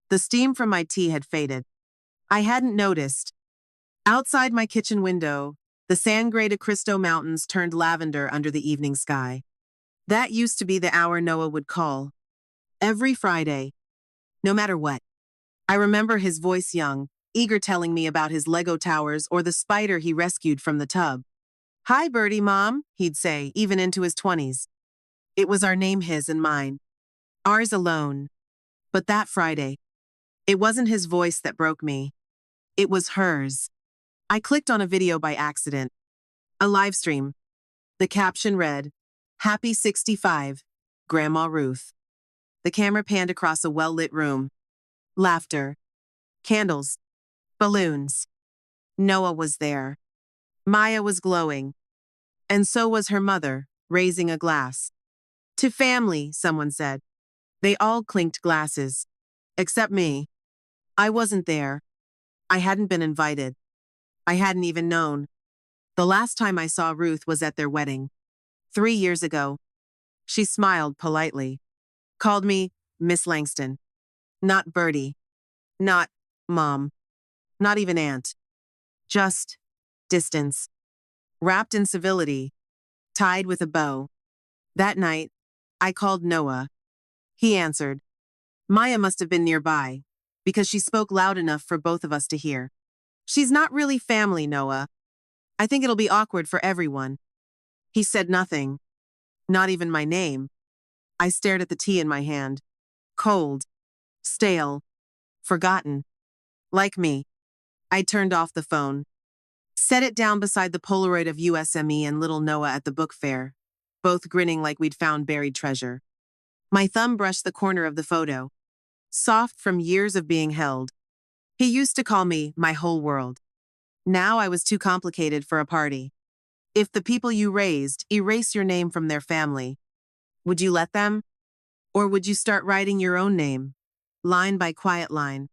The steam from my tea had faded. I hadn't noticed. Outside my kitchen window, the Sangre de Cristo Mountains turned lavender under the evening sky. That used to be the hour Noah would call. Every Friday. No matter what. I remember his voice young, eager telling me about his Lego towers or the spider he rescued from the tub. "Hi, Birdie, Mom," he'd say, even into his 20s. It was our name, his and mine. Ours alone. But that Friday, it wasn't his voice that broke me. It was hers. I clicked on a video by accident. A live stream. The caption read, "Happy 65, Grandma Ruth." The camera panned across a well-lit room. Laughter. Candles. Balloons. Noah was there. Maya was glowing. And so was her mother, raising a glass. "To family," someone said. They all clinked glasses. Except me. I wasn't there. I hadn't been invited. I hadn't even known. The last time I saw Ruth was at their wedding. 3 years ago. She smiled politely. Called me Miss Langston. Not Birdie. Not Mom. Not even Aunt. Just distance. Wrapped in civility. Tied with a bow. That night, I called Noah. He answered. Maya must have been nearby, because she spoke loud enough for both of us to hear. "She's not really family, Noah. I think it'll be awkward for everyone." He said nothing. Not even my name. I stared at the tea in my hand. Cold. Stale. Forgotten. Like me. I turned off the phone. Set it down beside the Polaroid of USME and little Noah at the book fair, both grinning like we'd found buried treasure. My thumb brushed the corner of the photo. Soft from years of being held. He used to call me my whole world. Now I was too complicated for a party. If the people you raised erase your name from their family, would you let them? Or would you start writing your own name, line by quiet line?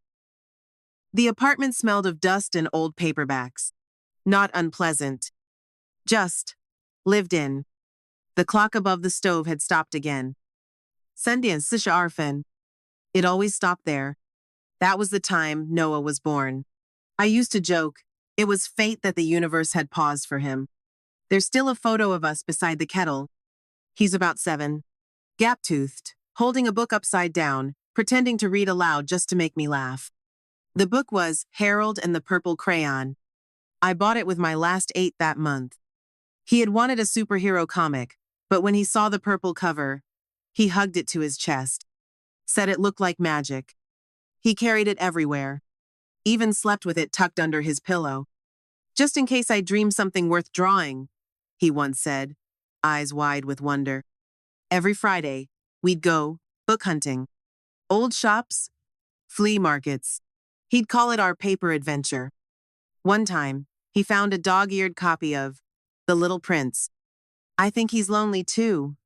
The apartment smelled of dust and old paperbacks. Not unpleasant. Just lived in. The clock above the stove had stopped again. Sendian Sisha Arfen. It always stopped there. That was the time Noah was born. I used to joke, it was fate that the universe had paused for him. There's still a photo of us beside the kettle. He's about 7. Gap-toothed, holding a book upside down, pretending to read aloud just to make me laugh. The book was Harold and the Purple Crayon. I bought it with my last 8 that month. He had wanted a superhero comic, but when he saw the purple cover, he hugged it to his chest. Said it looked like magic. He carried it everywhere. Even slept with it tucked under his pillow. "Just in case I dream something worth drawing," he once said, eyes wide with wonder. Every Friday, we'd go book hunting. Old shops, flea markets. He'd call it our paper adventure. One time, he found a dog-eared copy of The Little Prince. "I think he's lonely too,"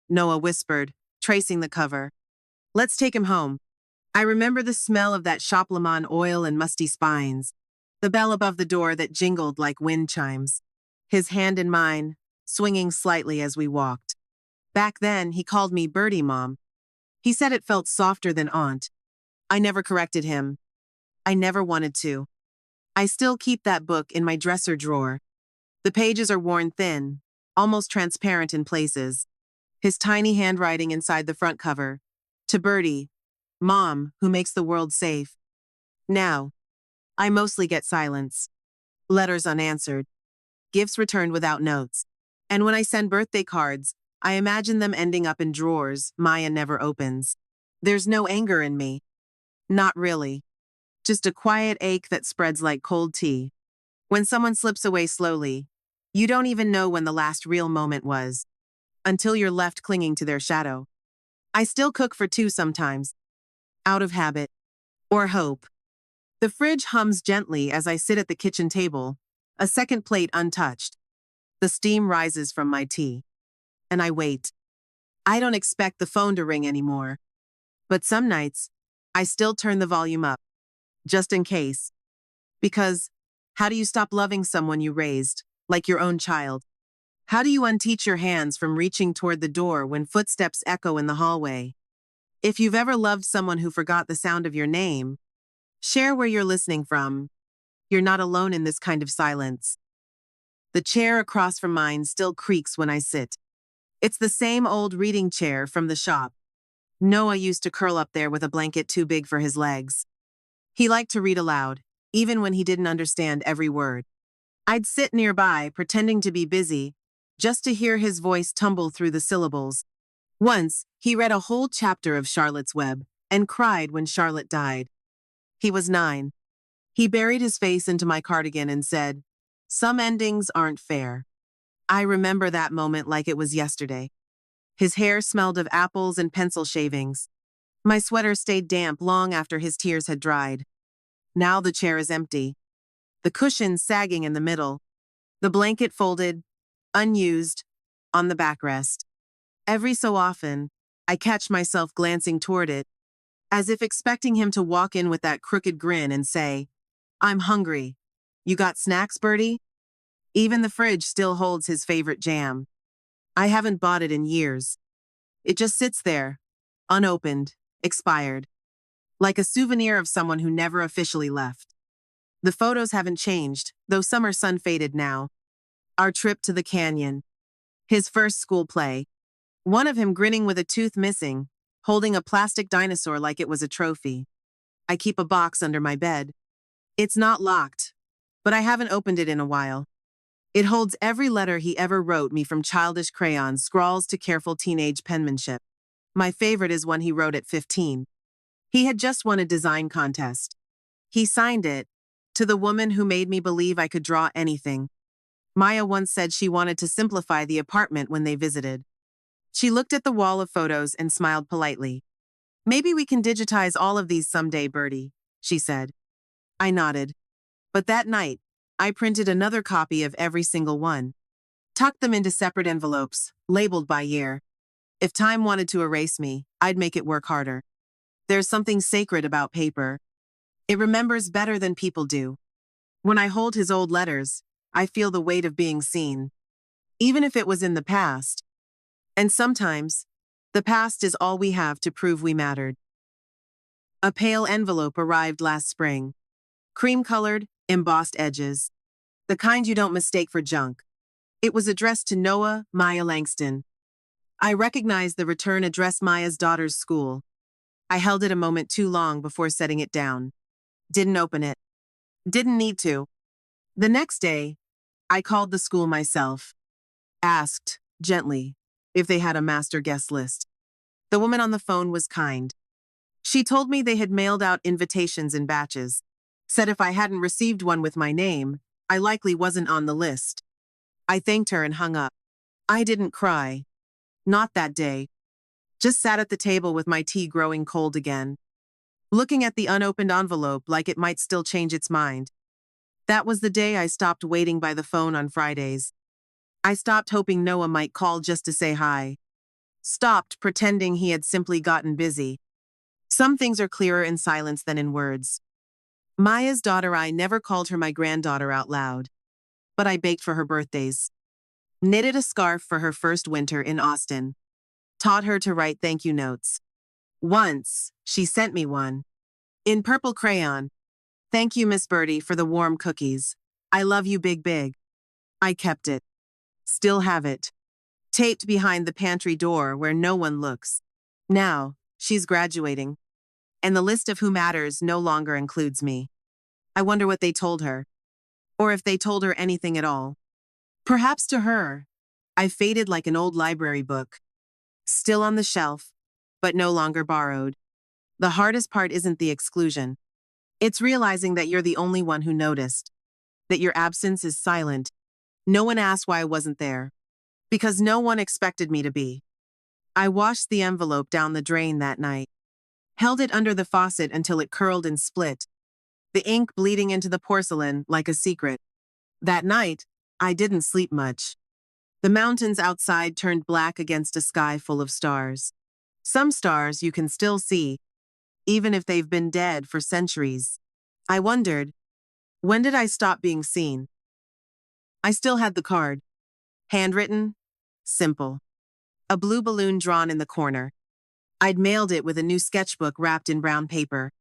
Noah whispered, tracing the cover. "Let's take him home." I remember the smell of that Shop Lemon oil and musty spines, the bell above the door that jingled like wind chimes, his hand in mine, swinging slightly as we walked. Back then, he called me Birdie Mom. He said it felt softer than Aunt. I never corrected him. I never wanted to. I still keep that book in my dresser drawer. The pages are worn thin, almost transparent in places. His tiny handwriting inside the front cover. "To Birdie, Mom, who makes the world safe." Now, I mostly get silence. Letters unanswered. Gifts returned without notes. And when I send birthday cards, I imagine them ending up in drawers Maya never opens. There's no anger in me. Not really. Just a quiet ache that spreads like cold tea. When someone slips away slowly, you don't even know when the last real moment was, until you're left clinging to their shadow. I still cook for 2 sometimes. Out of habit. Or hope. The fridge hums gently as I sit at the kitchen table, a second plate untouched. The steam rises from my tea. And I wait. I don't expect the phone to ring anymore. But some nights, I still turn the volume up. Just in case. Because, how do you stop loving someone you raised, like your own child? How do you unteach your hands from reaching toward the door when footsteps echo in the hallway? If you've ever loved someone who forgot the sound of your name, share where you're listening from. You're not alone in this kind of silence. The chair across from mine still creaks when I sit. It's the same old reading chair from the shop. Noah used to curl up there with a blanket too big for his legs. He liked to read aloud, even when he didn't understand every word. I'd sit nearby, pretending to be busy, just to hear his voice tumble through the syllables. Once, he read a whole chapter of Charlotte's Web and cried when Charlotte died. He was 9. He buried his face into my cardigan and said, "Some endings aren't fair." I remember that moment like it was yesterday. His hair smelled of apples and pencil shavings. My sweater stayed damp long after his tears had dried. Now the chair is empty. The cushion sagging in the middle. The blanket folded, unused, on the backrest. Every so often, I catch myself glancing toward it, as if expecting him to walk in with that crooked grin and say, "I'm hungry. You got snacks, Birdie?" Even the fridge still holds his favorite jam. I haven't bought it in years. It just sits there, unopened, expired, like a souvenir of someone who never officially left. The photos haven't changed, though some are sun-faded now. Our trip to the canyon. His first school play. One of him grinning with a tooth missing, holding a plastic dinosaur like it was a trophy. I keep a box under my bed. It's not locked, but I haven't opened it in a while. It holds every letter he ever wrote me, from childish crayon scrawls to careful teenage penmanship. My favorite is one he wrote at 15. He had just won a design contest. He signed it, "To the woman who made me believe I could draw anything." Maya once said she wanted to simplify the apartment when they visited. She looked at the wall of photos and smiled politely. "Maybe we can digitize all of these someday, Birdie," she said. I nodded. But that night, I printed another copy of every single one. Tucked them into separate envelopes, labeled by year. If time wanted to erase me, I'd make it work harder. There's something sacred about paper. It remembers better than people do. When I hold his old letters, I feel the weight of being seen, even if it was in the past. And sometimes, the past is all we have to prove we mattered. A pale envelope arrived last spring. Cream-colored, embossed edges. The kind you don't mistake for junk. It was addressed to Noah, Maya Langston. I recognized the return address, Maya's daughter's school. I held it a moment too long before setting it down. Didn't open it. Didn't need to. The next day, I called the school myself. Asked, gently, if they had a master guest list. The woman on the phone was kind. She told me they had mailed out invitations in batches. Said if I hadn't received one with my name, I likely wasn't on the list. I thanked her and hung up. I didn't cry. Not that day. Just sat at the table with my tea growing cold again, looking at the unopened envelope like it might still change its mind. That was the day I stopped waiting by the phone on Fridays. I stopped hoping Noah might call just to say hi. Stopped pretending he had simply gotten busy. Some things are clearer in silence than in words. Maya's daughter, I never called her my granddaughter out loud. But I baked for her birthdays. Knitted a scarf for her first winter in Austin. Taught her to write thank you notes. Once, she sent me one. In purple crayon. "Thank you, Miss Birdie, for the warm cookies. I love you big, big." I kept it. Still have it. Taped behind the pantry door where no one looks. Now, she's graduating. And the list of who matters no longer includes me. I wonder what they told her. Or if they told her anything at all. Perhaps to her, I faded like an old library book. Still on the shelf, but no longer borrowed. The hardest part isn't the exclusion. It's realizing that you're the only one who noticed. That your absence is silent. No one asked why I wasn't there. Because no one expected me to be. I washed the envelope down the drain that night. Held it under the faucet until it curled and split. The ink bleeding into the porcelain like a secret. That night, I didn't sleep much. The mountains outside turned black against a sky full of stars. Some stars you can still see, even if they've been dead for centuries. I wondered, when did I stop being seen? I still had the card. Handwritten, simple. A blue balloon drawn in the corner. I'd mailed it with a new sketchbook wrapped in brown paper.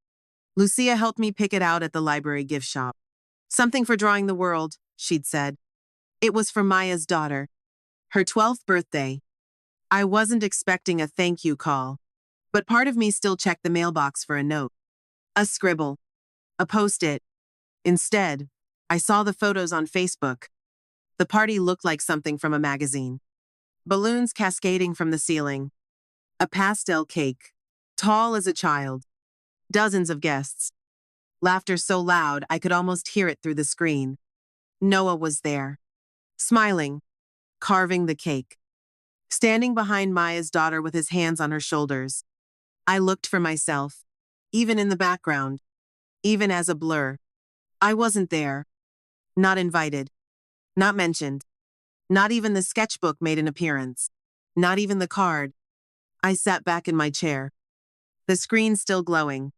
Lucía helped me pick it out at the library gift shop. Something for drawing the world, she'd said. It was for Maya's daughter. Her 12th birthday. I wasn't expecting a thank you call, but part of me still checked the mailbox for a note. A scribble. A post-it. Instead, I saw the photos on Facebook. The party looked like something from a magazine. Balloons cascading from the ceiling. A pastel cake, tall as a child. Dozens of guests. Laughter so loud I could almost hear it through the screen. Noah was there. Smiling. Carving the cake. Standing behind Maya's daughter with his hands on her shoulders. I looked for myself. Even in the background. Even as a blur. I wasn't there. Not invited. Not mentioned. Not even the sketchbook made an appearance. Not even the card. I sat back in my chair. The screen still glowing.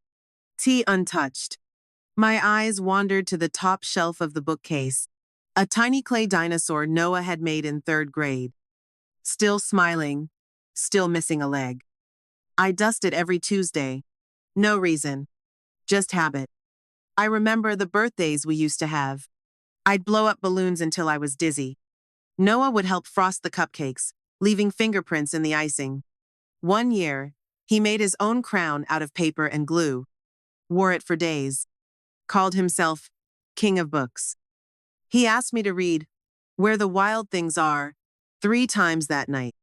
Tea untouched. My eyes wandered to the top shelf of the bookcase. A tiny clay dinosaur Noah had made in 3rd grade. Still smiling. Still missing a leg. I dust it every Tuesday. No reason. Just habit. I remember the birthdays we used to have. I'd blow up balloons until I was dizzy. Noah would help frost the cupcakes, leaving fingerprints in the icing. One year, he made his own crown out of paper and glue. Wore it for days. Called himself King of Books. He asked me to read Where the Wild Things Are 3 times that night.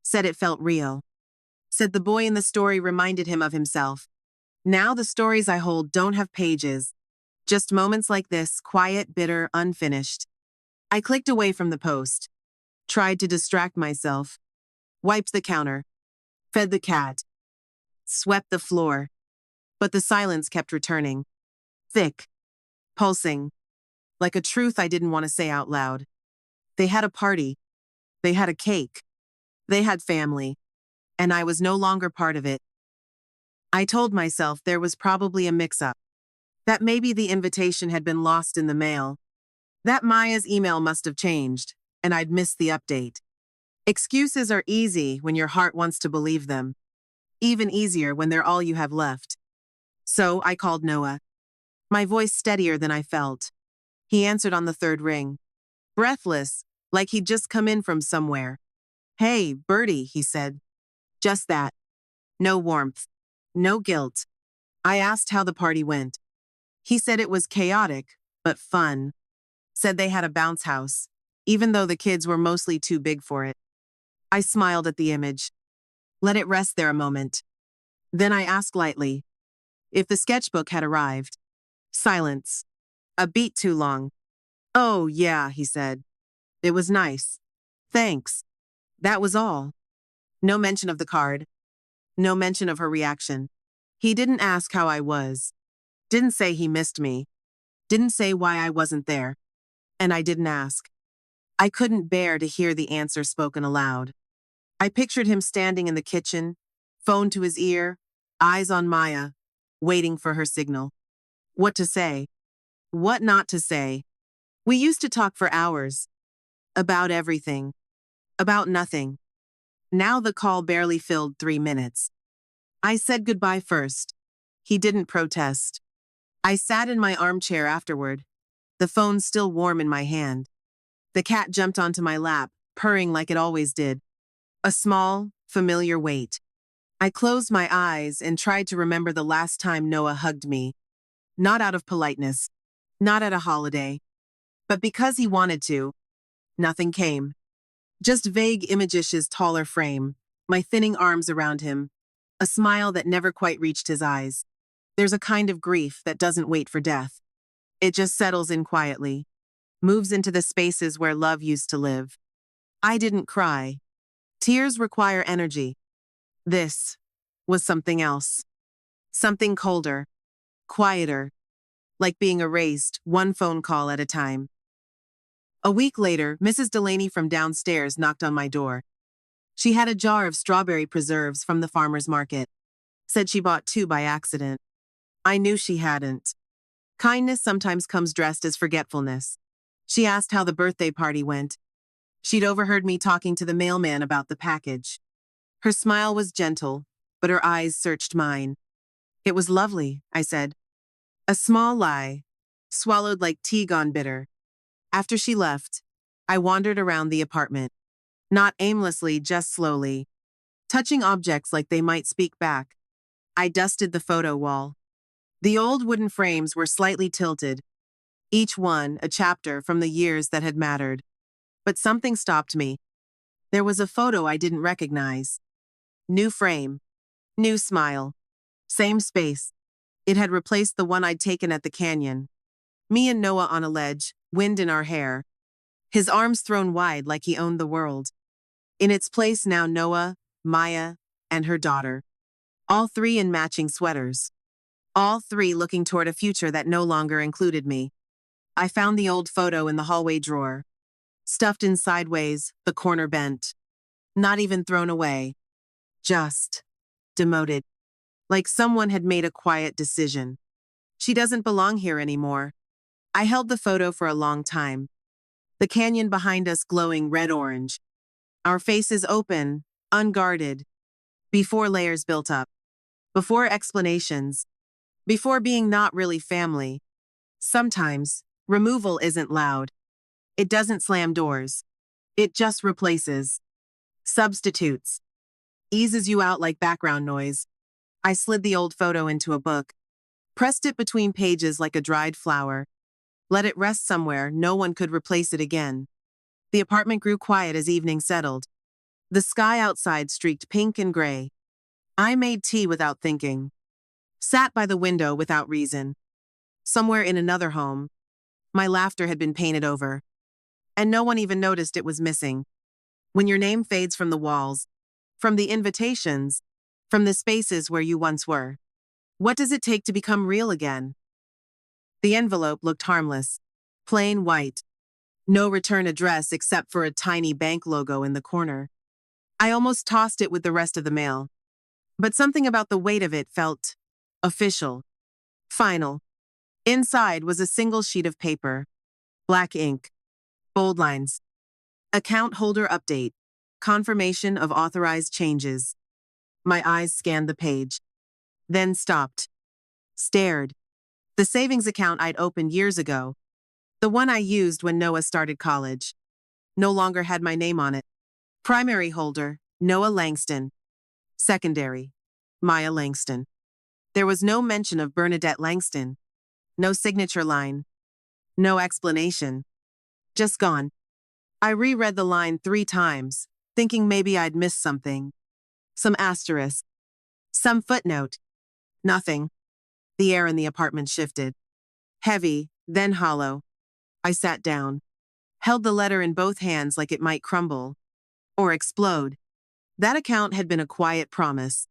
Said it felt real. Said the boy in the story reminded him of himself. Now the stories I hold don't have pages. Just moments like this, quiet, bitter, unfinished. I clicked away from the post. Tried to distract myself. Wiped the counter. Fed the cat. Swept the floor. But the silence kept returning. Thick. Pulsing. Like a truth I didn't want to say out loud. They had a party. They had a cake. They had family. And I was no longer part of it. I told myself there was probably a mix-up. That maybe the invitation had been lost in the mail. That Maya's email must have changed, and I'd missed the update. Excuses are easy when your heart wants to believe them. Even easier when they're all you have left. So I called Noah. My voice steadier than I felt. He answered on the 3rd ring. Breathless, like he'd just come in from somewhere. Hey, Birdie, he said. Just that. No warmth. No guilt. I asked how the party went. He said it was chaotic, but fun. Said they had a bounce house, even though the kids were mostly too big for it. I smiled at the image. Let it rest there a moment. Then I asked lightly if the sketchbook had arrived. Silence. A beat too long. Oh, yeah, he said. It was nice. Thanks. That was all. No mention of the card. No mention of her reaction. He didn't ask how I was. Didn't say he missed me. Didn't say why I wasn't there. And I didn't ask. I couldn't bear to hear the answer spoken aloud. I pictured him standing in the kitchen, phone to his ear, eyes on Maya, waiting for her signal. What to say? What not to say? We used to talk for hours. About everything. About nothing. Now the call barely filled 3 minutes. I said goodbye first. He didn't protest. I sat in my armchair afterward, the phone still warm in my hand. The cat jumped onto my lap, purring like it always did. A small, familiar weight. I closed my eyes and tried to remember the last time Noah hugged me. Not out of politeness, not at a holiday, but because he wanted to. Nothing came. Just vague images his taller frame, my thinning arms around him, a smile that never quite reached his eyes. There's a kind of grief that doesn't wait for death. It just settles in quietly, moves into the spaces where love used to live. I didn't cry. Tears require energy. This was something else. Something colder, quieter, like being erased, one phone call at a time. A week later, Mrs. Delaney from downstairs knocked on my door. She had a jar of strawberry preserves from the farmer's market. Said she bought 2 by accident. I knew she hadn't. Kindness sometimes comes dressed as forgetfulness. She asked how the birthday party went. She'd overheard me talking to the mailman about the package. Her smile was gentle, but her eyes searched mine. It was lovely, I said. A small lie, swallowed like tea gone bitter. After she left, I wandered around the apartment. Not aimlessly, just slowly, touching objects like they might speak back. I dusted the photo wall. The old wooden frames were slightly tilted, each one a chapter from the years that had mattered. But something stopped me. There was a photo I didn't recognize. New frame, new smile, same space. It had replaced the one I'd taken at the canyon. Me and Noah on a ledge, wind in our hair, his arms thrown wide like he owned the world. In its place now Noah, Maya, and her daughter. All three in matching sweaters. All three looking toward a future that no longer included me. I found the old photo in the hallway drawer. Stuffed in sideways, the corner bent. Not even thrown away. Just demoted. Like someone had made a quiet decision. She doesn't belong here anymore. I held the photo for a long time. The canyon behind us glowing red-orange. Our faces open, unguarded. Before layers built up. Before explanations. Before being not really family. Sometimes, removal isn't loud. It doesn't slam doors. It just replaces. Substitutes. Eases you out like background noise. I slid the old photo into a book. Pressed it between pages like a dried flower. Let it rest somewhere no one could replace it again. The apartment grew quiet as evening settled. The sky outside streaked pink and gray. I made tea without thinking. Sat by the window without reason. Somewhere in another home, my laughter had been painted over. And no one even noticed it was missing. When your name fades from the walls, from the invitations, from the spaces where you once were, what does it take to become real again? The envelope looked harmless. Plain white. No return address except for a tiny bank logo in the corner. I almost tossed it with the rest of the mail. But something about the weight of it felt official. Final. Inside was a single sheet of paper. Black ink. Bold lines. Account holder update. Confirmation of authorized changes. My eyes scanned the page. Then stopped. Stared. The savings account I'd opened years ago. The one I used when Noah started college. No longer had my name on it. Primary holder, Noah Langston. Secondary, Maya Langston. There was no mention of Bernadette Langston. No signature line. No explanation. Just gone. I reread the line 3 times, thinking maybe I'd missed something. Some asterisk. Some footnote. Nothing. The air in the apartment shifted. Heavy, then hollow. I sat down. Held the letter in both hands like it might crumble. Or explode. That account had been a quiet promise.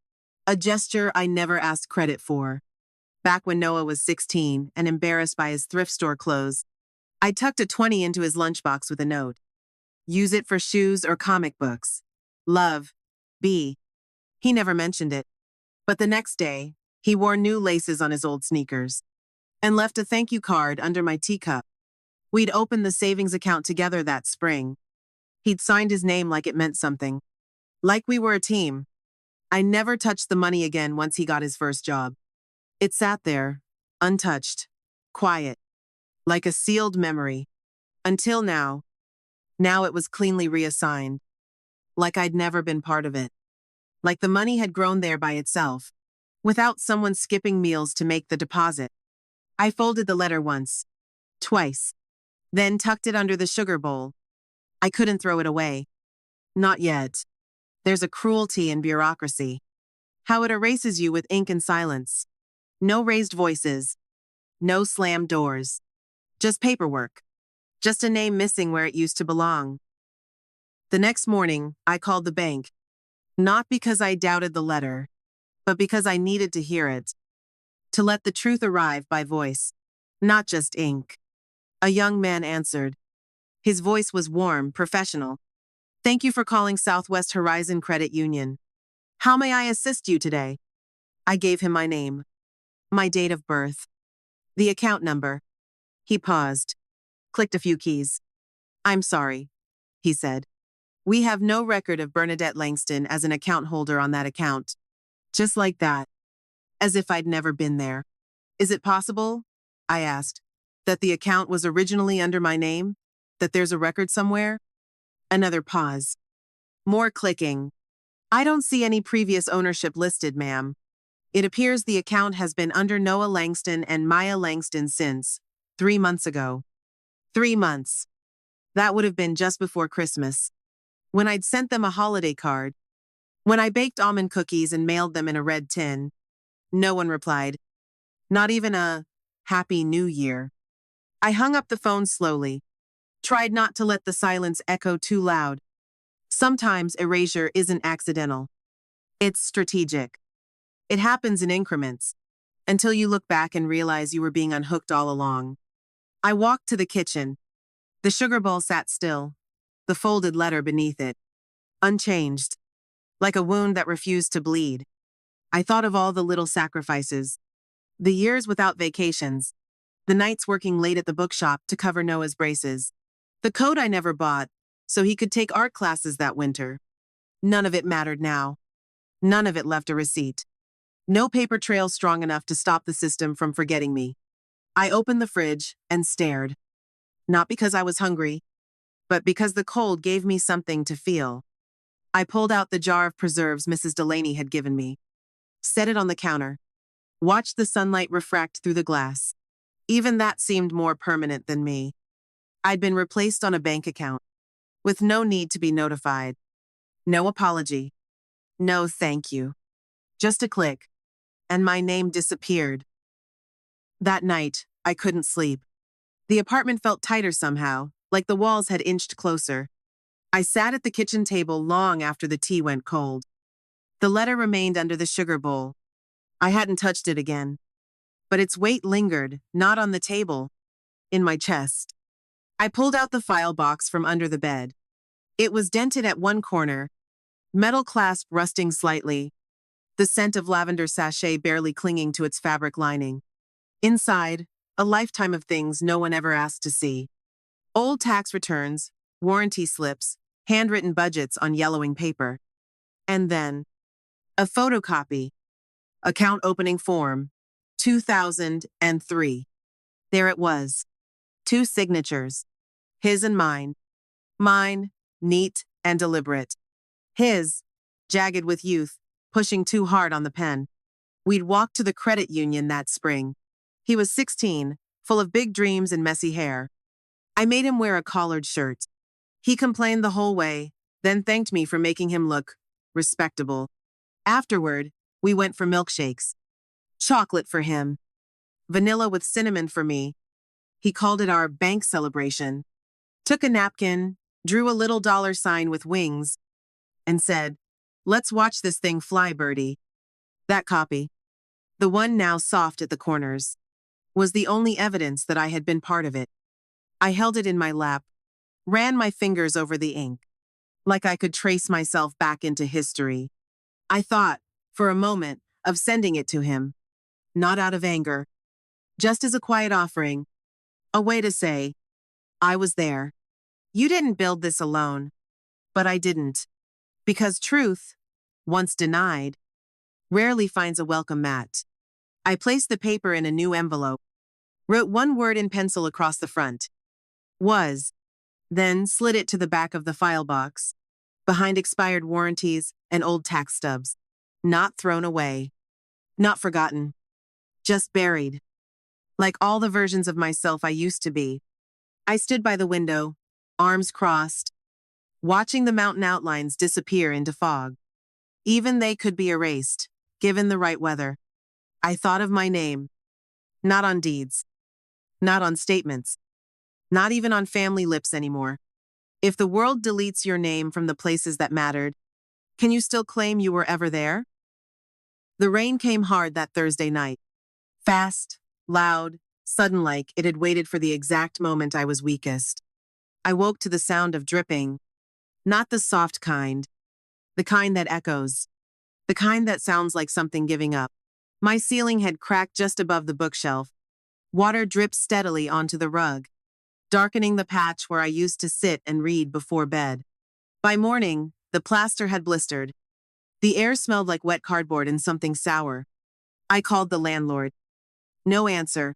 A gesture I never asked credit for. Back when Noah was 16 and embarrassed by his thrift store clothes, I tucked a 20 into his lunchbox with a note. Use it for shoes or comic books. Love. B. He never mentioned it. But the next day, he wore new laces on his old sneakers and left a thank you card under my teacup. We'd opened the savings account together that spring. He'd signed his name like it meant something. Like we were a team. I never touched the money again once he got his first job. It sat there, untouched, quiet, like a sealed memory. Until now. Now it was cleanly reassigned. Like I'd never been part of it. Like the money had grown there by itself, without someone skipping meals to make the deposit. I folded the letter once. Twice. Then tucked it under the sugar bowl. I couldn't throw it away. Not yet. There's a cruelty in bureaucracy. How it erases you with ink and silence. No raised voices. No slammed doors. Just paperwork. Just a name missing where it used to belong. The next morning, I called the bank. Not because I doubted the letter, but because I needed to hear it. To let the truth arrive by voice. Not just ink. A young man answered. His voice was warm, professional. Thank you for calling Southwest Horizon Credit Union. How may I assist you today? I gave him my name. My date of birth. The account number. He paused. Clicked a few keys. I'm sorry, he said. We have no record of Bernadette Langston as an account holder on that account. Just like that, as if I'd never been there. Is it possible, I asked, that the account was originally under my name? That there's a record somewhere? Another pause. More clicking. I don't see any previous ownership listed, ma'am. It appears the account has been under Noah Langston and Maya Langston since 3 months ago. 3 months. That would have been just before Christmas, when I'd sent them a holiday card. When I baked almond cookies and mailed them in a red tin. No one replied. Not even a Happy New Year. I hung up the phone slowly, tried not to let the silence echo too loud. Sometimes erasure isn't accidental. It's strategic. It happens in increments, until you look back and realize you were being unhooked all along. I walked to the kitchen. The sugar bowl sat still, the folded letter beneath it, unchanged, like a wound that refused to bleed. I thought of all the little sacrifices, the years without vacations, the nights working late at the bookshop to cover Noah's braces, the coat I never bought so he could take art classes that winter. None of it mattered now. None of it left a receipt. No paper trail strong enough to stop the system from forgetting me. I opened the fridge and stared. Not because I was hungry, but because the cold gave me something to feel. I pulled out the jar of preserves Mrs. Delaney had given me, set it on the counter, watched the sunlight refract through the glass. Even that seemed more permanent than me. I'd been replaced on a bank account, with no need to be notified. No apology. No thank you. Just a click, and my name disappeared. That night, I couldn't sleep. The apartment felt tighter somehow, like the walls had inched closer. I sat at the kitchen table long after the tea went cold. The letter remained under the sugar bowl. I hadn't touched it again. But its weight lingered, not on the table, in my chest. I pulled out the file box from under the bed. It was dented at one corner, metal clasp rusting slightly, the scent of lavender sachet barely clinging to its fabric lining. Inside, a lifetime of things no one ever asked to see. Old tax returns, warranty slips, handwritten budgets on yellowing paper. And then, a photocopy. Account opening form, 2003. There it was. 2 signatures. His and mine. Mine, neat and deliberate. His, jagged with youth, pushing too hard on the pen. We'd walked to the credit union that spring. He was 16, full of big dreams and messy hair. I made him wear a collared shirt. He complained the whole way, then thanked me for making him look respectable. Afterward, we went for milkshakes. Chocolate for him. Vanilla with cinnamon for me. He called it our bank celebration. Took a napkin, drew a little dollar sign with wings, and said, "Let's watch this thing fly, Birdie." That copy, the one now soft at the corners, was the only evidence that I had been part of it. I held it in my lap, ran my fingers over the ink, like I could trace myself back into history. I thought, for a moment, of sending it to him, not out of anger, just as a quiet offering, a way to say, I was there. You didn't build this alone, but I didn't. Because truth, once denied, rarely finds a welcome mat. I placed the paper in a new envelope, wrote one word in pencil across the front. Was, then slid it to the back of the file box, behind expired warranties and old tax stubs. Not thrown away. Not forgotten. Just buried. Like all the versions of myself I used to be. I stood by the window, arms crossed, watching the mountain outlines disappear into fog. Even they could be erased, given the right weather. I thought of my name. Not on deeds. Not on statements. Not even on family lips anymore. If the world deletes your name from the places that mattered, can you still claim you were ever there? The rain came hard that Thursday night. Fast, loud, sudden, like it had waited for the exact moment I was weakest. I woke to the sound of dripping. Not the soft kind. The kind that echoes. The kind that sounds like something giving up. My ceiling had cracked just above the bookshelf. Water dripped steadily onto the rug, darkening the patch where I used to sit and read before bed. By morning, the plaster had blistered. The air smelled like wet cardboard and something sour. I called the landlord. No answer.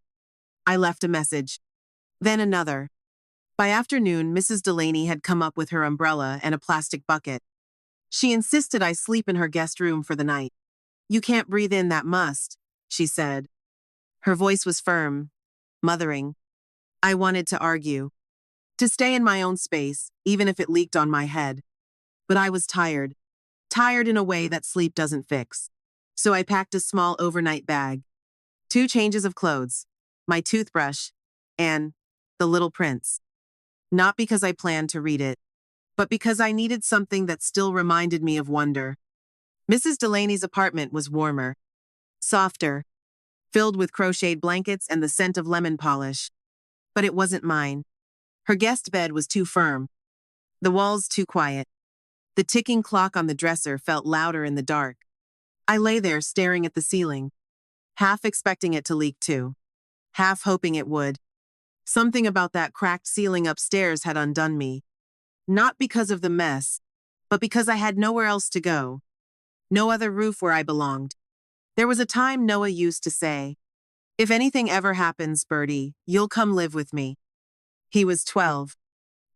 I left a message. Then another. By afternoon, Mrs. Delaney had come up with her umbrella and a plastic bucket. She insisted I sleep in her guest room for the night. You can't breathe in that must, she said. Her voice was firm, mothering. I wanted to argue, to stay in my own space, even if it leaked on my head. But I was tired. Tired in a way that sleep doesn't fix. So I packed a small overnight bag, 2 changes of clothes, my toothbrush, and The Little Prince. Not because I planned to read it, but because I needed something that still reminded me of wonder. Mrs. Delaney's apartment was warmer, softer, filled with crocheted blankets and the scent of lemon polish. But it wasn't mine. Her guest bed was too firm, the walls too quiet. The ticking clock on the dresser felt louder in the dark. I lay there staring at the ceiling, half expecting it to leak too, half hoping it would. Something about that cracked ceiling upstairs had undone me. Not because of the mess, but because I had nowhere else to go. No other roof where I belonged. There was a time Noah used to say, "If anything ever happens, Birdie, you'll come live with me." He was 12.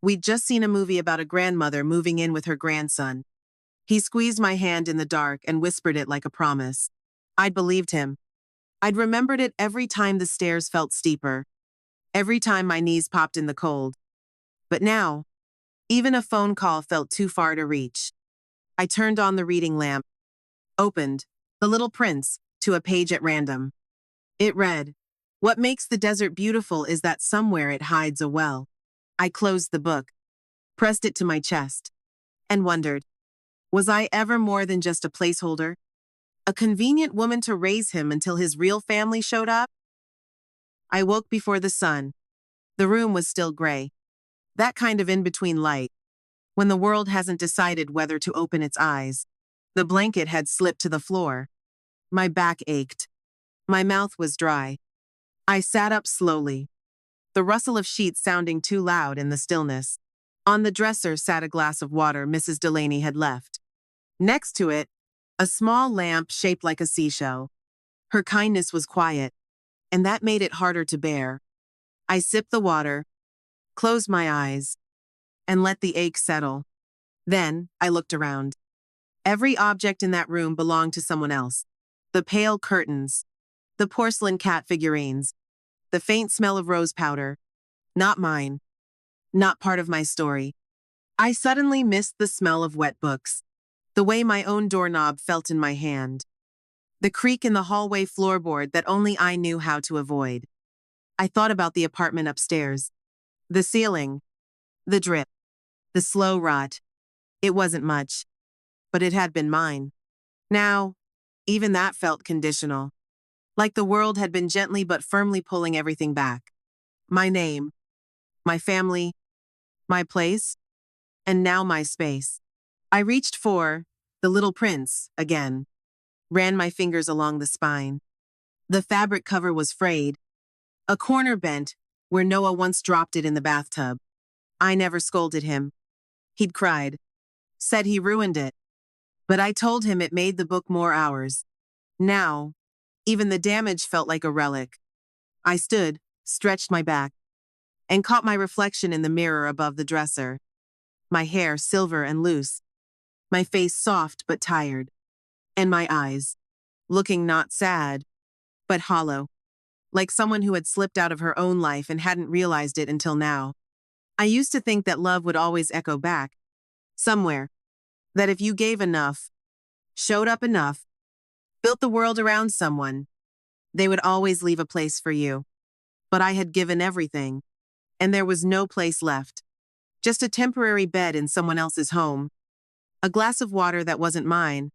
We'd just seen a movie about a grandmother moving in with her grandson. He squeezed my hand in the dark and whispered it like a promise. I'd believed him. I'd remembered it every time the stairs felt steeper, every time my knees popped in the cold. But now, even a phone call felt too far to reach. I turned on the reading lamp, opened The Little Prince to a page at random. It read, "What makes the desert beautiful is that somewhere it hides a well." I closed the book, pressed it to my chest, and wondered, was I ever more than just a placeholder? A convenient woman to raise him until his real family showed up? I woke before the sun. The room was still gray. That kind of in-between light, when the world hasn't decided whether to open its eyes. The blanket had slipped to the floor. My back ached. My mouth was dry. I sat up slowly, the rustle of sheets sounding too loud in the stillness. On the dresser sat a glass of water Mrs. Delaney had left. Next to it, a small lamp shaped like a seashell. Her kindness was quiet, and that made it harder to bear. I sipped the water, closed my eyes, and let the ache settle. Then I looked around. Every object in that room belonged to someone else. The pale curtains, the porcelain cat figurines, the faint smell of rose powder. Not mine. Not part of my story. I suddenly missed the smell of wet books, the way my own doorknob felt in my hand, the creak in the hallway floorboard that only I knew how to avoid. I thought about the apartment upstairs, the ceiling, the drip, the slow rot. It wasn't much, but it had been mine. Now, even that felt conditional, like the world had been gently but firmly pulling everything back. My name, my family, my place, and now my space. I reached for The Little Prince again, ran my fingers along the spine. The fabric cover was frayed, a corner bent where Noah once dropped it in the bathtub. I never scolded him. He'd cried, said he ruined it. But I told him it made the book more ours. Now, even the damage felt like a relic. I stood, stretched my back, and caught my reflection in the mirror above the dresser. My hair silver and loose, my face soft but tired, and my eyes, looking not sad, but hollow, like someone who had slipped out of her own life and hadn't realized it until now. I used to think that love would always echo back, somewhere, that if you gave enough, showed up enough, built the world around someone, they would always leave a place for you. But I had given everything, and there was no place left. Just a temporary bed in someone else's home, a glass of water that wasn't mine,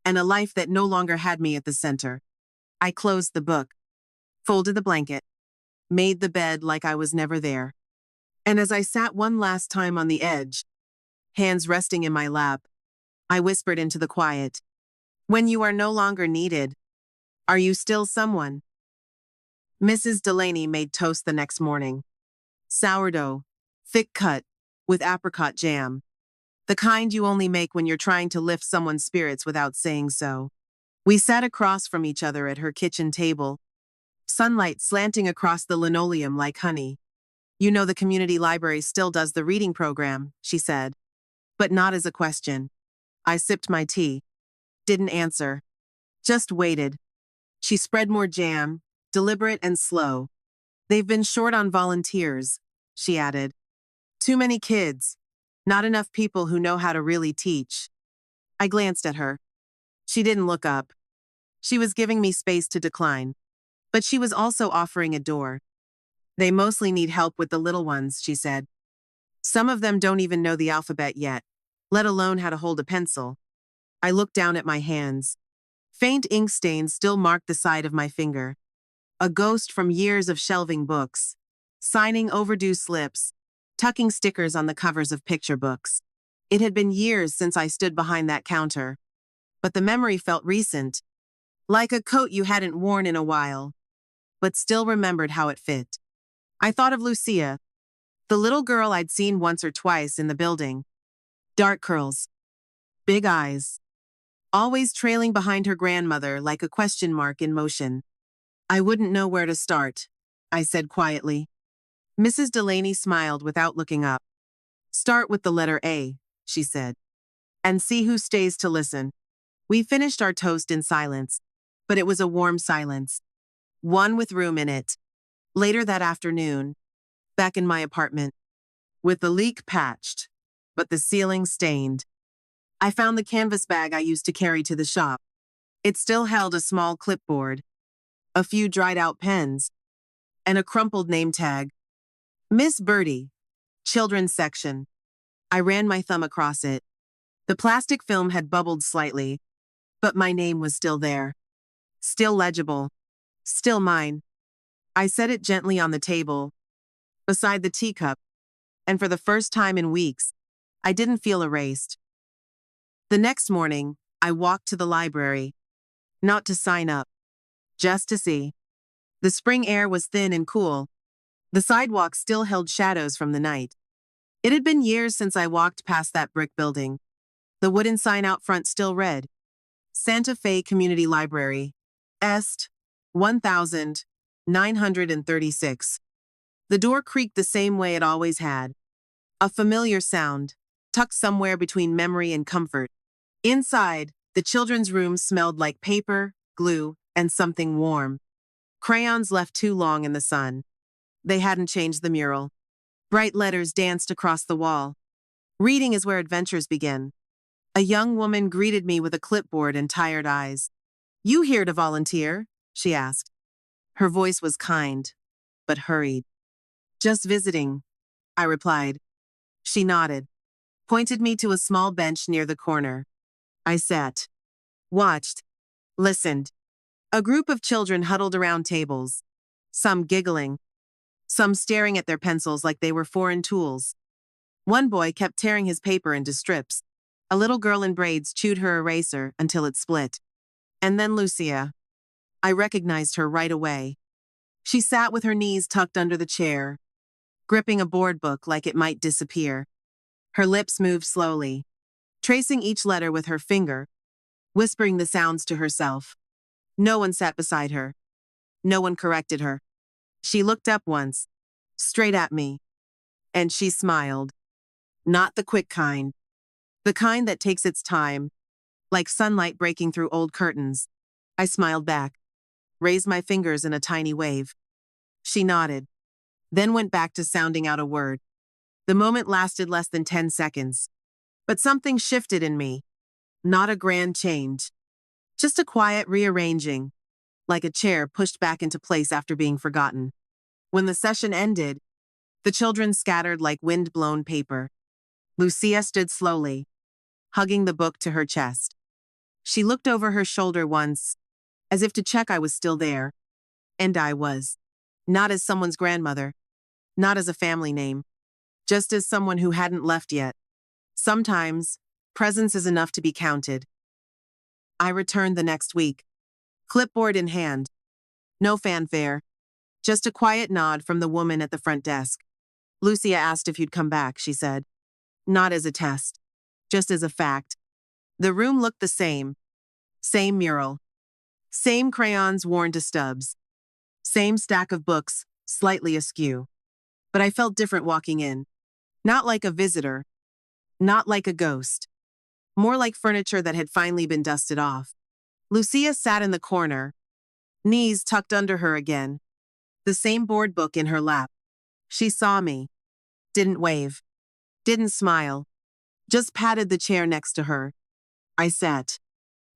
and a life that no longer had me at the center. I closed the book, folded the blanket, made the bed like I was never there. And as I sat one last time on the edge, hands resting in my lap, I whispered into the quiet, "When you are no longer needed, are you still someone?" Mrs. Delaney made toast the next morning. Sourdough, thick cut, with apricot jam. The kind you only make when you're trying to lift someone's spirits without saying so. We sat across from each other at her kitchen table, sunlight slanting across the linoleum like honey. You know the community library still does the reading program, she said. But not as a question. I sipped my tea. Didn't answer. Just waited. She spread more jam, deliberate and slow. They've been short on volunteers, she added. Too many kids. Not enough people who know how to really teach. I glanced at her. She didn't look up. She was giving me space to decline. But she was also offering a door. They mostly need help with the little ones, she said. Some of them don't even know the alphabet yet, let alone how to hold a pencil. I looked down at my hands. Faint ink stains still marked the side of my finger. A ghost from years of shelving books, signing overdue slips, tucking stickers on the covers of picture books. It had been years since I stood behind that counter. But the memory felt recent, like a coat you hadn't worn in a while, but still remembered how it fit. I thought of Lucía, the little girl I'd seen once or twice in the building. Dark curls, big eyes, always trailing behind her grandmother like a question mark in motion. I wouldn't know where to start, I said quietly. Mrs. Delaney smiled without looking up. Start with the letter A, she said, and see who stays to listen. We finished our toast in silence, but it was a warm silence, one with room in it. Later that afternoon, back in my apartment, with the leak patched, but the ceiling stained, I found the canvas bag I used to carry to the shop. It still held a small clipboard, a few dried-out pens, and a crumpled name tag. Miss Birdie, children's section. I ran my thumb across it. The plastic film had bubbled slightly, but my name was still there. Still legible. Still mine. I set it gently on the table, beside the teacup, and for the first time in weeks, I didn't feel erased. The next morning, I walked to the library, not to sign up, just to see. The spring air was thin and cool. The sidewalk still held shadows from the night. It had been years since I walked past that brick building. The wooden sign out front still read, Santa Fe Community Library, Est, 1936. The door creaked the same way it always had. A familiar sound, tucked somewhere between memory and comfort. Inside, the children's room smelled like paper, glue, and something warm. Crayons left too long in the sun. They hadn't changed the mural. Bright letters danced across the wall. Reading is where adventures begin. A young woman greeted me with a clipboard and tired eyes. You here to volunteer? She asked. Her voice was kind, but hurried. Just visiting, I replied. She nodded, pointed me to a small bench near the corner. I sat, watched, listened. A group of children huddled around tables, some giggling, some staring at their pencils like they were foreign tools. One boy kept tearing his paper into strips. A little girl in braids chewed her eraser until it split. And then Lucía. I recognized her right away. She sat with her knees tucked under the chair, gripping a board book like it might disappear. Her lips moved slowly, tracing each letter with her finger, whispering the sounds to herself. No one sat beside her. No one corrected her. She looked up once, straight at me, and she smiled. Not the quick kind. The kind that takes its time, like sunlight breaking through old curtains. I smiled back, raised my fingers in a tiny wave. She nodded, then went back to sounding out a word. The moment lasted less than 10 seconds. But something shifted in me. Not a grand change. Just a quiet rearranging, like a chair pushed back into place after being forgotten. When the session ended, the children scattered like wind-blown paper. Lucía stood slowly, hugging the book to her chest. She looked over her shoulder once, as if to check I was still there. And I was. Not as someone's grandmother, not as a family name, just as someone who hadn't left yet. Sometimes, presence is enough to be counted. I returned the next week, clipboard in hand. No fanfare, just a quiet nod from the woman at the front desk. Lucía asked if you'd come back, she said. Not as a test. Just as a fact, the room looked the same. Same mural. Same crayons worn to stubs. Same stack of books, slightly askew. But I felt different walking in. Not like a visitor. Not like a ghost. More like furniture that had finally been dusted off. Lucía sat in the corner, knees tucked under her again, the same board book in her lap. She saw me. Didn't wave. Didn't smile. Just patted the chair next to her. I sat.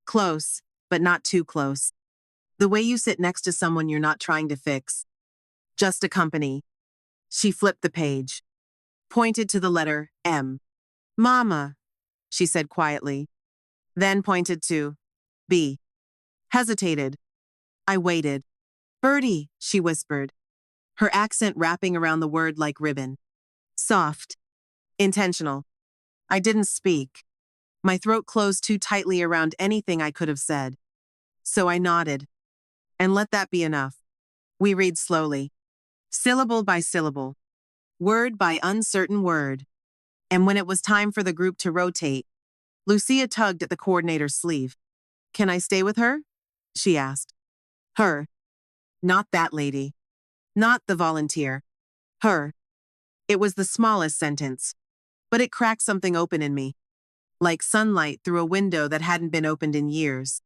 Close, but not too close. The way you sit next to someone you're not trying to fix. Just accompany. She flipped the page. Pointed to the letter M. Mama, she said quietly. Then pointed to B. Hesitated. I waited. Birdie, she whispered, her accent wrapping around the word like ribbon. Soft. Intentional. I didn't speak. My throat closed too tightly around anything I could have said. So I nodded. And let that be enough. We read slowly. Syllable by syllable. Word by uncertain word. And when it was time for the group to rotate, Lucía tugged at the coordinator's sleeve. Can I stay with her? She asked. Her. Not that lady. Not the volunteer. Her. It was the smallest sentence, but it cracked something open in me. Like sunlight through a window that hadn't been opened in years.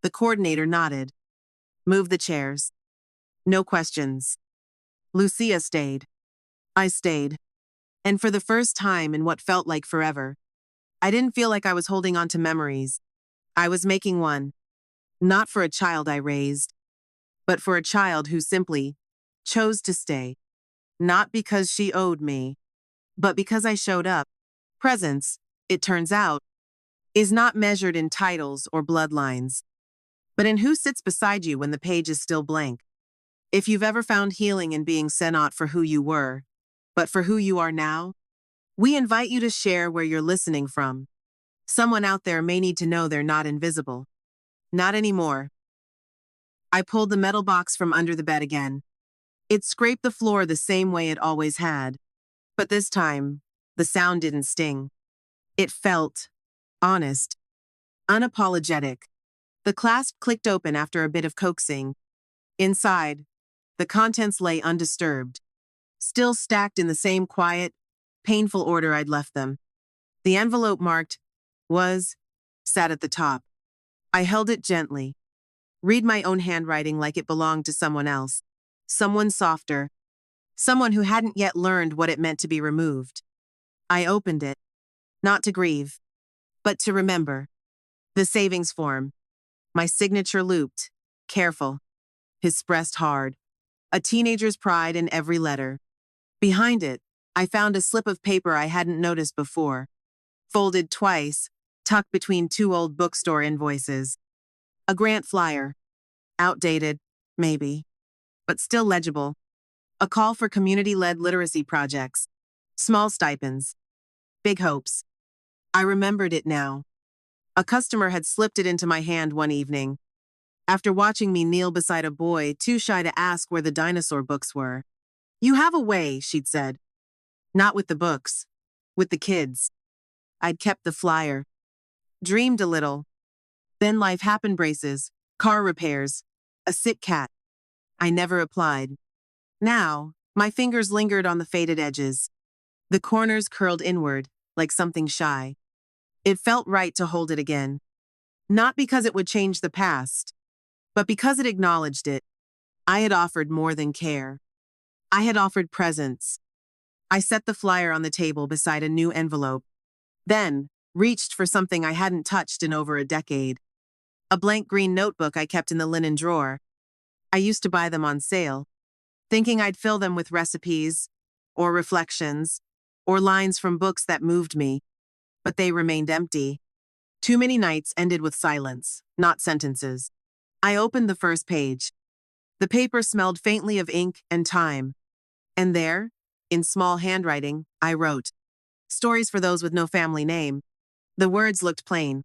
The coordinator nodded. Move the chairs. No questions. Lucía stayed. I stayed. And for the first time in what felt like forever, I didn't feel like I was holding on to memories. I was making one. Not for a child I raised, but for a child who simply chose to stay. Not because she owed me, but because I showed up. Presence, it turns out, is not measured in titles or bloodlines, but in who sits beside you when the page is still blank. If you've ever found healing in being sent out for who you were, but for who you are now, we invite you to share where you're listening from. Someone out there may need to know they're not invisible. Not anymore. I pulled the metal box from under the bed again. It scraped the floor the same way it always had. But this time, the sound didn't sting. It felt honest, unapologetic. The clasp clicked open after a bit of coaxing. Inside, the contents lay undisturbed, still stacked in the same quiet, painful order I'd left them. The envelope marked "Was" sat at the top. I held it gently. Read my own handwriting like it belonged to someone else. Someone softer. Someone who hadn't yet learned what it meant to be removed. I opened it. Not to grieve, but to remember. The savings form. My signature looped. Careful. His breast hard. A teenager's pride in every letter. Behind it, I found a slip of paper I hadn't noticed before. Folded twice, tucked between two old bookstore invoices. A grant flyer. Outdated, maybe, but still legible. A call for community-led literacy projects. Small stipends. Big hopes. I remembered it now. A customer had slipped it into my hand one evening, after watching me kneel beside a boy too shy to ask where the dinosaur books were. You have a way, she'd said. Not with the books. With the kids. I'd kept the flyer. Dreamed a little. Then life happened, braces, car repairs, a sick cat. I never applied. Now, my fingers lingered on the faded edges. The corners curled inward, like something shy. It felt right to hold it again. Not because it would change the past, but because it acknowledged it. I had offered more than care. I had offered presence. I set the flyer on the table beside a new envelope, then reached for something I hadn't touched in over a decade. A blank green notebook I kept in the linen drawer. I used to buy them on sale, thinking I'd fill them with recipes, or reflections, or lines from books that moved me, but they remained empty. Too many nights ended with silence, not sentences. I opened the first page. The paper smelled faintly of ink and time. And there, in small handwriting, I wrote, "Stories for those with no family name." The words looked plain,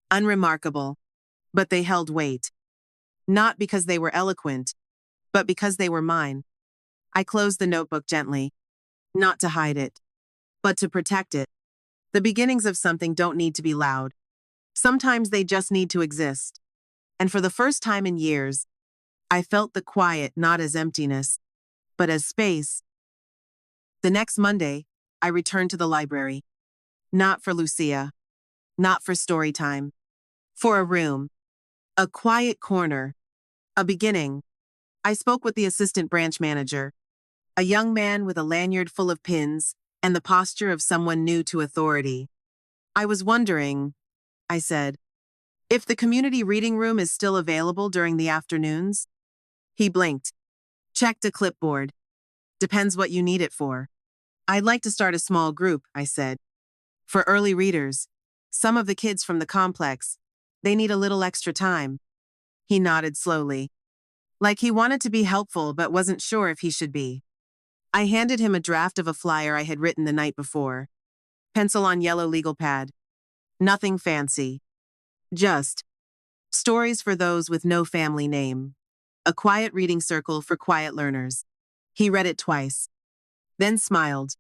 unremarkable, but they held weight. Not because they were eloquent, but because they were mine. I closed the notebook gently, not to hide it, but to protect it. The beginnings of something don't need to be loud. Sometimes they just need to exist. And for the first time in years, I felt the quiet not as emptiness, but as space. The next Monday, I returned to the library. Not for Lucía. Not for story time. For a room. A quiet corner. A beginning. I spoke with the assistant branch manager, a young man with a lanyard full of pins and the posture of someone new to authority. I was wondering, I said, if the community reading room is still available during the afternoons. He blinked. Checked a clipboard. Depends what you need it for. I'd like to start a small group, I said. For early readers. Some of the kids from the complex. They need a little extra time. He nodded slowly. Like he wanted to be helpful but wasn't sure if he should be. I handed him a draft of a flyer I had written the night before. Pencil on yellow legal pad. Nothing fancy. Just stories for those with no family name. A quiet reading circle for quiet learners. He read it twice. Then smiled.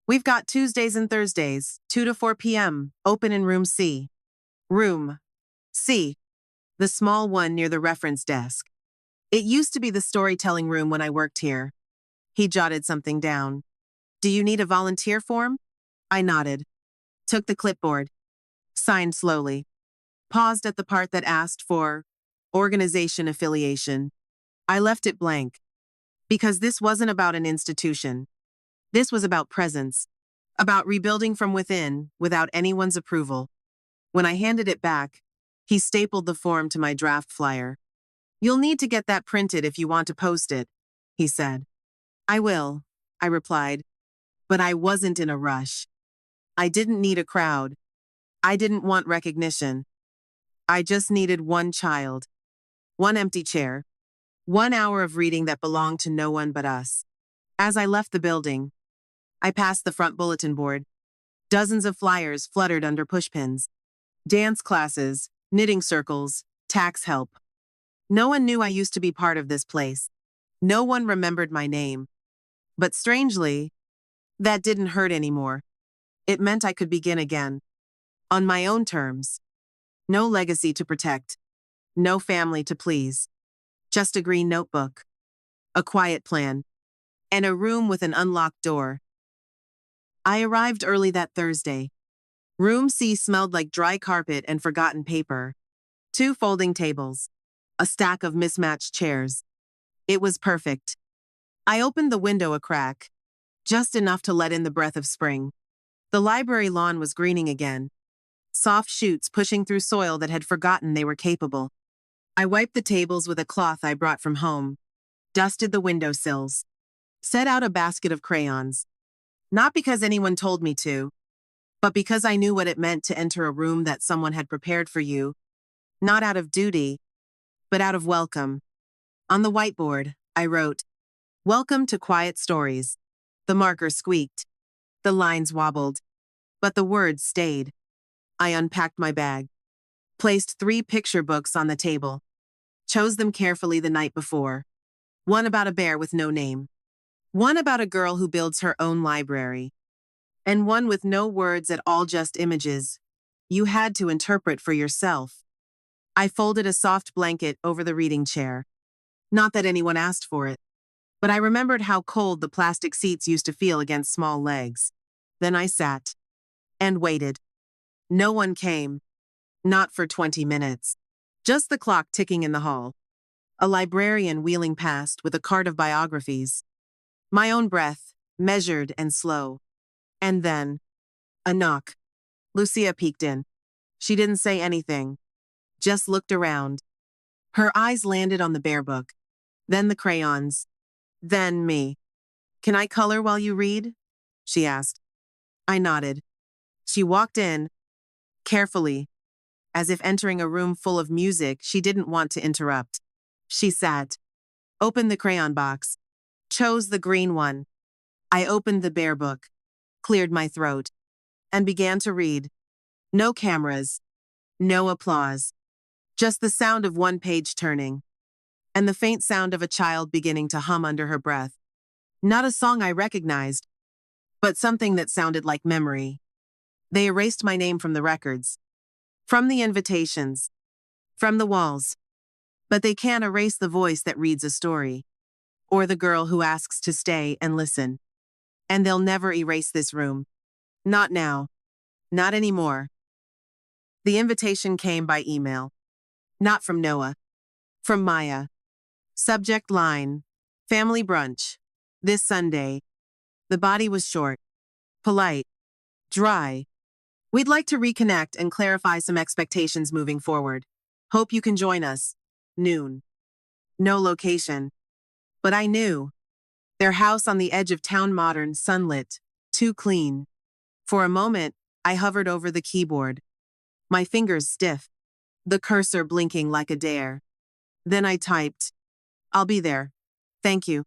We've got Tuesdays and Thursdays, 2 to 4 p.m., open in room C. Room C. The small one near the reference desk. It used to be the storytelling room when I worked here. He jotted something down. Do you need a volunteer form? I nodded. Took the clipboard. Signed slowly. Paused at the part that asked for organization affiliation. I left it blank. Because this wasn't about an institution. This was about presence. About rebuilding from within without anyone's approval. When I handed it back, he stapled the form to my draft flyer. You'll need to get that printed if you want to post it, he said. I will, I replied. But I wasn't in a rush. I didn't need a crowd. I didn't want recognition. I just needed one child. One empty chair. 1 hour of reading that belonged to no one but us. As I left the building, I passed the front bulletin board. Dozens of flyers fluttered under pushpins. Dance classes, knitting circles, tax help. No one knew I used to be part of this place. No one remembered my name. But strangely, that didn't hurt anymore. It meant I could begin again. On my own terms. No legacy to protect. No family to please. Just a green notebook. A quiet plan. And a room with an unlocked door. I arrived early that Thursday. Room C smelled like dry carpet and forgotten paper. 2 folding tables. A stack of mismatched chairs. It was perfect. I opened the window a crack. Just enough to let in the breath of spring. The library lawn was greening again. Soft shoots pushing through soil that had forgotten they were capable. I wiped the tables with a cloth I brought from home. Dusted the windowsills. Set out a basket of crayons. Not because anyone told me to, but because I knew what it meant to enter a room that someone had prepared for you. Not out of duty, but out of welcome. On the whiteboard, I wrote, "Welcome to Quiet Stories." The marker squeaked. The lines wobbled. But the words stayed. I unpacked my bag. Placed 3 picture books on the table. Chose them carefully the night before. One about a bear with no name. One about a girl who builds her own library. And one with no words at all, just images. You had to interpret for yourself. I folded a soft blanket over the reading chair. Not that anyone asked for it. But I remembered how cold the plastic seats used to feel against small legs. Then I sat. And waited. No one came. Not for 20 minutes. Just the clock ticking in the hall. A librarian wheeling past with a cart of biographies. My own breath, measured and slow. And then, a knock. Lucía peeked in. She didn't say anything. Just looked around. Her eyes landed on the bear book. Then the crayons. Then me. Can I color while you read? She asked. I nodded. She walked in, carefully, as if entering a room full of music she didn't want to interrupt. She sat, opened the crayon box, chose the green one. I opened the bear book, cleared my throat, and began to read. No cameras, no applause, just the sound of one page turning, and the faint sound of a child beginning to hum under her breath. Not a song I recognized, but something that sounded like memory. They erased my name from the records, from the invitations, from the walls. But they can't erase the voice that reads a story, or the girl who asks to stay and listen. And they'll never erase this room. Not now. Not anymore. The invitation came by email. Not from Noah. From Maya. Subject line: family brunch. This Sunday. The body was short, polite, dry. We'd like to reconnect and clarify some expectations moving forward. Hope you can join us. Noon. No location. But I knew. Their house on the edge of town, modern, sunlit, too clean. For a moment, I hovered over the keyboard. My fingers stiff, the cursor blinking like a dare. Then I typed, "I'll be there. Thank you,"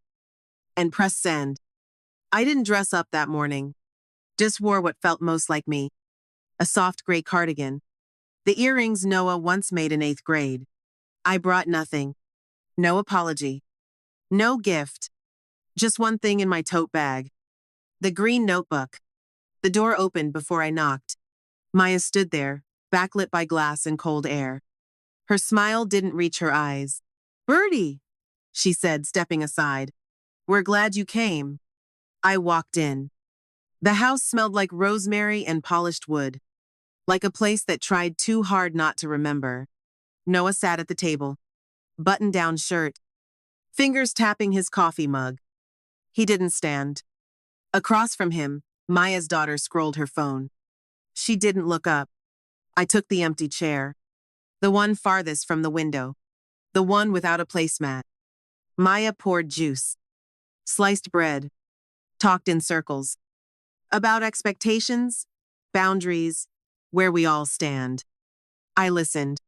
and pressed send. I didn't dress up that morning. Just wore what felt most like me. A soft gray cardigan. The earrings Noah once made in 8th grade. I brought nothing. No apology. No gift. Just one thing in my tote bag. The green notebook. The door opened before I knocked. Maya stood there, backlit by glass and cold air. Her smile didn't reach her eyes. "Birdie," she said, stepping aside. "We're glad you came." I walked in. The house smelled like rosemary and polished wood, like a place that tried too hard not to remember. Noah sat at the table, button-down shirt, fingers tapping his coffee mug. He didn't stand. Across from him, Maya's daughter scrolled her phone. She didn't look up. I took the empty chair, the one farthest from the window, the one without a placemat. Maya poured juice, sliced bread, talked in circles. About expectations, boundaries, where we all stand. I listened,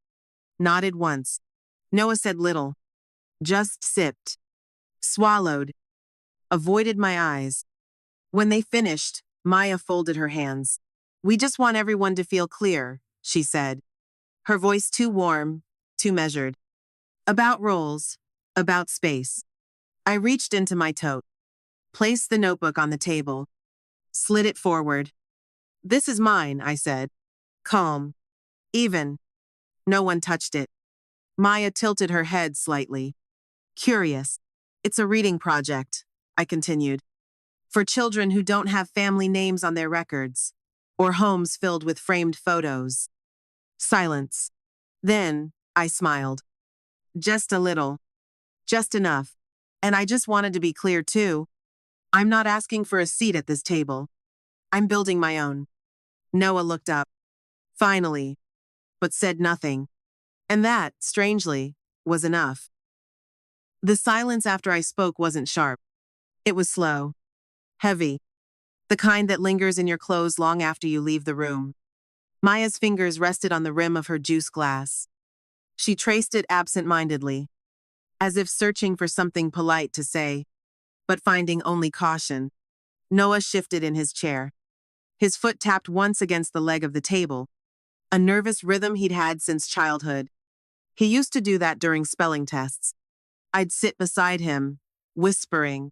nodded once. Noah said little, just sipped, swallowed, avoided my eyes. When they finished, Maya folded her hands. "We just want everyone to feel clear," she said, her voice too warm, too measured. "About roles, about space." I reached into my tote, placed the notebook on the table, slid it forward. "This is mine," I said. Calm. Even. No one touched it. Maya tilted her head slightly. "Curious. It's a reading project," I continued. "For children who don't have family names on their records, or homes filled with framed photos." Silence. Then, I smiled. Just a little. Just enough. And I just wanted to be clear too. I'm not asking for a seat at this table. I'm building my own. Noah looked up. Finally. But said nothing. And that, strangely, was enough. The silence after I spoke wasn't sharp. It was slow. Heavy. The kind that lingers in your clothes long after you leave the room. Maya's fingers rested on the rim of her juice glass. She traced it absent-mindedly, as if searching for something polite to say, but finding only caution. Noah shifted in his chair. His foot tapped once against the leg of the table, a nervous rhythm he'd had since childhood. He used to do that during spelling tests. I'd sit beside him, whispering,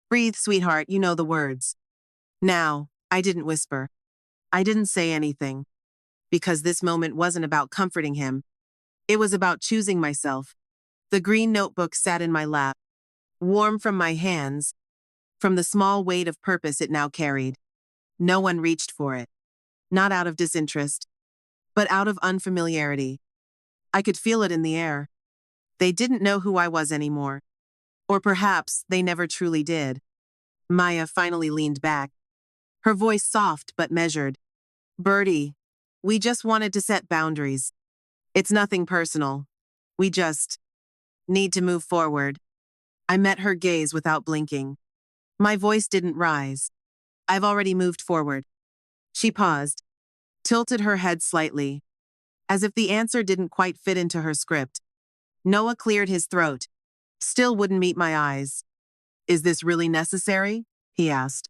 "Breathe, sweetheart, you know the words." Now, I didn't whisper. I didn't say anything, because this moment wasn't about comforting him. It was about choosing myself. The green notebook sat in my lap, warm from my hands, from the small weight of purpose it now carried. No one reached for it. Not out of disinterest, but out of unfamiliarity. I could feel it in the air. They didn't know who I was anymore. Or perhaps they never truly did. Maya finally leaned back, her voice soft but measured. "Birdie, we just wanted to set boundaries. It's nothing personal. We just need to move forward." I met her gaze without blinking. My voice didn't rise. "I've already moved forward." She paused, tilted her head slightly, as if the answer didn't quite fit into her script. Noah cleared his throat, still wouldn't meet my eyes. "Is this really necessary?" he asked.